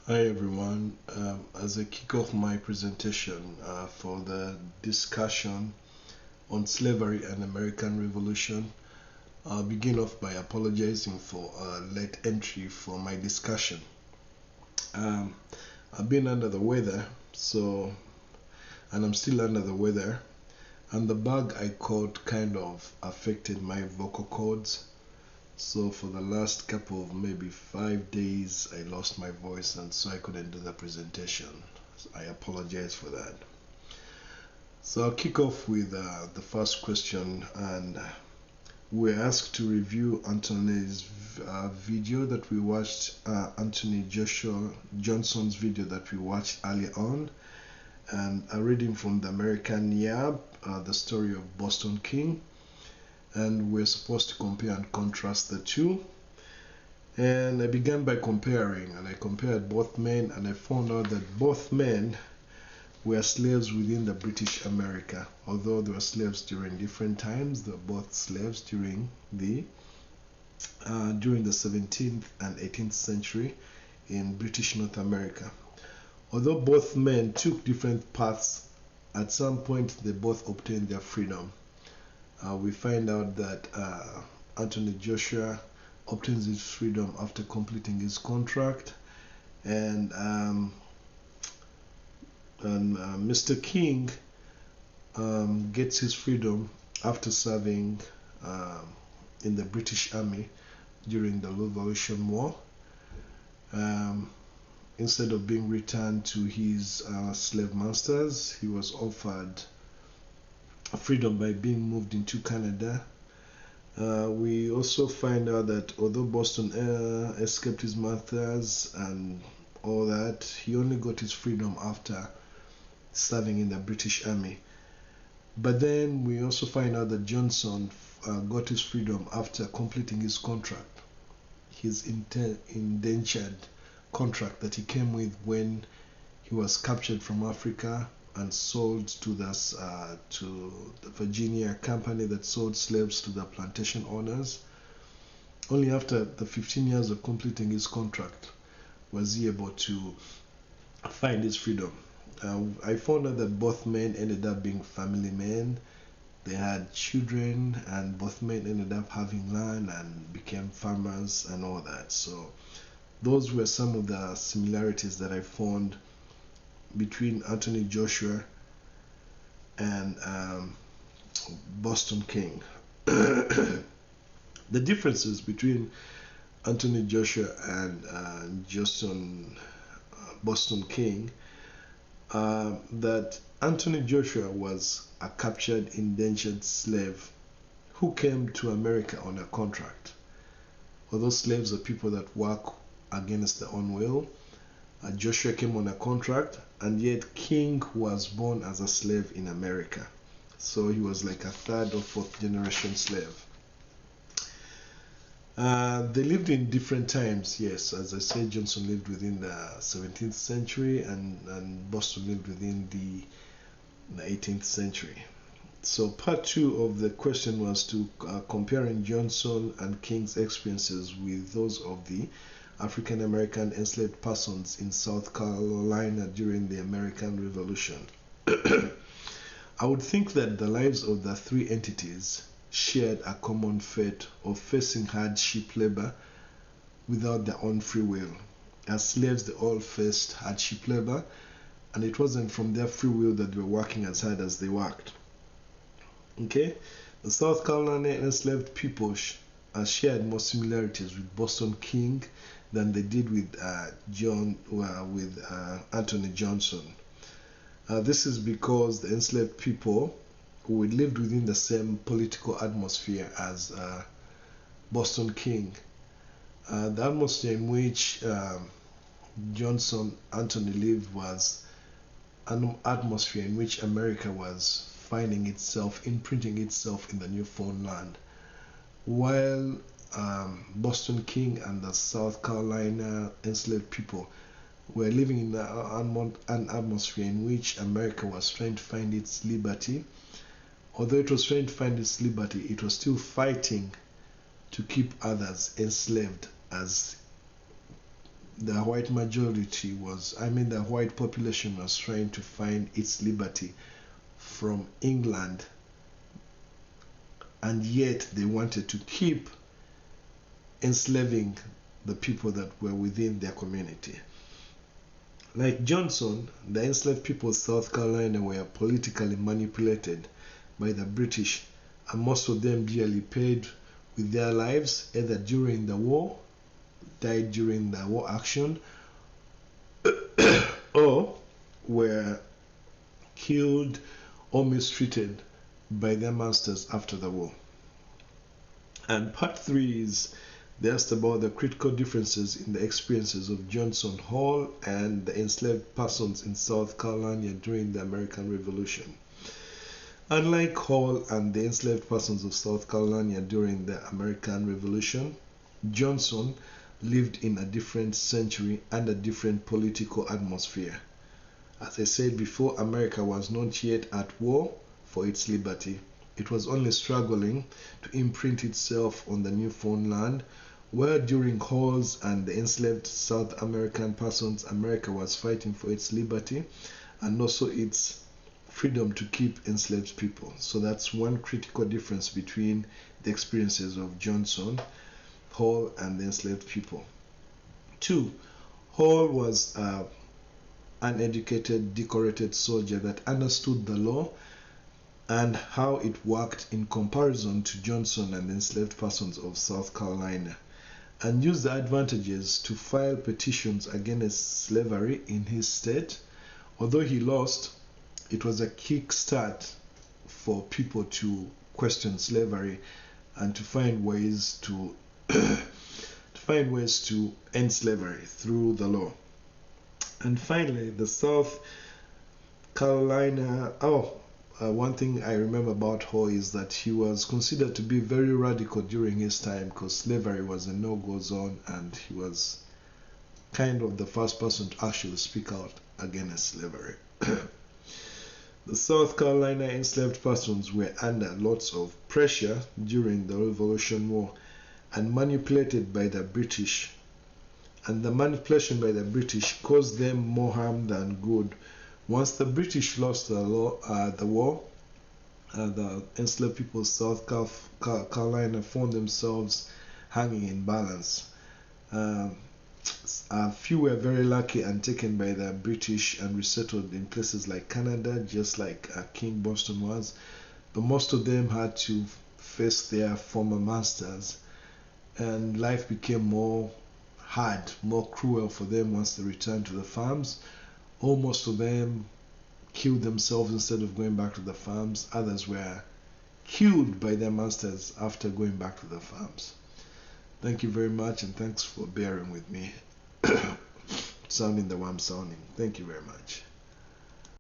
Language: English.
Hi everyone. As I kick off my presentation for the discussion on slavery and American Revolution, I'll begin off by apologizing for late entry for my discussion. Um, I've been under the weather, and I'm still under the weather, and the bug I caught kind of affected my vocal cords. So for the last couple of maybe 5 days, I lost my voice, and so I couldn't do the presentation. I apologize for that. So I'll kick off with the first question, and we're asked to review Anthony's video that we watched, Anthony Joshua Johnson's video that we watched earlier on, and a reading from the American Yab, the story of Boston King, and we're supposed to compare and contrast the two. And I began by comparing, and I compared both men, and I found out that both men were slaves within the British America. Although they were slaves during different times, they were both slaves during the 17th and 18th century in British North America. Although both men took different paths, at some point they both obtained their freedom. We find out that Anthony Joshua obtains his freedom after completing his contract, and Mr. King gets his freedom after serving in the British Army during the Revolution War. Instead of being returned to his slave masters, he was offered freedom by being moved into Canada. We also find out that although Boston escaped his masters and all that, he only got his freedom after serving in the British Army. But then we also find out that Johnson got his freedom after completing his contract, his indentured contract that he came with when he was captured from Africa and sold to the Virginia company that sold slaves to the plantation owners. Only after the 15 years of completing his contract was he able to find his freedom. I found out that both men ended up being family men. They had children, and both men ended up having land and became farmers and all that. So those were some of the similarities that I found between Anthony Joshua and Boston King. The differences between Anthony Joshua and Boston King, that Anthony Joshua was a captured indentured slave who came to America on a contract. Although slaves are people that work against their own will, Joshua came on a contract, and yet King was born as a slave in America. So he was like a third or fourth generation slave. They lived in different times, yes. As I said, Johnson lived within the 17th century, and Boston lived within the 18th century. So part two of the question was to comparing Johnson and King's experiences with those of the African American enslaved persons in South Carolina during the American Revolution. I would think that the lives of the three entities shared a common fate of facing hardship labor without their own free will. As slaves, they all faced hardship labor, and it wasn't from their free will that they were working as hard as they worked. Okay, the South Carolina enslaved people shared more similarities with Boston King than they did with Anthony Johnson. This is because the enslaved people who lived within the same political atmosphere as Boston King. The atmosphere in which Anthony lived was an atmosphere in which America was finding itself, imprinting itself in the Newfoundland, while Boston King and the South Carolina enslaved people were living in an atmosphere in which America was trying to find its liberty. Although it was trying to find its liberty, it was still fighting to keep others enslaved as the white majority was, the white population was trying to find its liberty from England, and yet they wanted to keep enslaving the people that were within their community. Like Johnson, the enslaved people of South Carolina were politically manipulated by the British, and most of them dearly paid with their lives, either during the war, died during the war action, or were killed or mistreated by their masters after the war. And part 3 is just about the critical differences in the experiences of Johnson Hall and the enslaved persons in South Carolina during the American Revolution. Unlike Hall and the enslaved persons of South Carolina during the American Revolution, Johnson lived in a different century and a different political atmosphere. As I said before, America was not yet at war for its liberty. It was only struggling to imprint itself on the Newfoundland, where during Hall's and the enslaved South American persons, America was fighting for its liberty and also its freedom to keep enslaved people. So that's one critical difference between the experiences of Johnson, Hall, and the enslaved people. 2. Hall was an uneducated, decorated soldier that understood the law and how it worked in comparison to Johnson and the enslaved persons of South Carolina, and used the advantages to file petitions against slavery in his state. Although he lost, it was a kickstart for people to question slavery and to find ways to end slavery through the law. And finally, the South Carolina. One thing I remember about Hall is that he was considered to be very radical during his time because slavery was a no-go zone, and he was kind of the first person to actually speak out against slavery. The South Carolina enslaved persons were under lots of pressure during the Revolution War and manipulated by the British. And the manipulation by the British caused them more harm than good. Once the British lost the war, the enslaved people of South Carolina found themselves hanging in balance. A few were very lucky and taken by the British and resettled in places like Canada, just like King Boston was. But most of them had to face their former masters, and life became more hard, more cruel for them once they returned to the farms. Most of them killed themselves instead of going back to the farms. Others were killed by their masters after going back to the farms. Thank you very much, and thanks for bearing with me sounding the way I'm sounding. Thank you very much.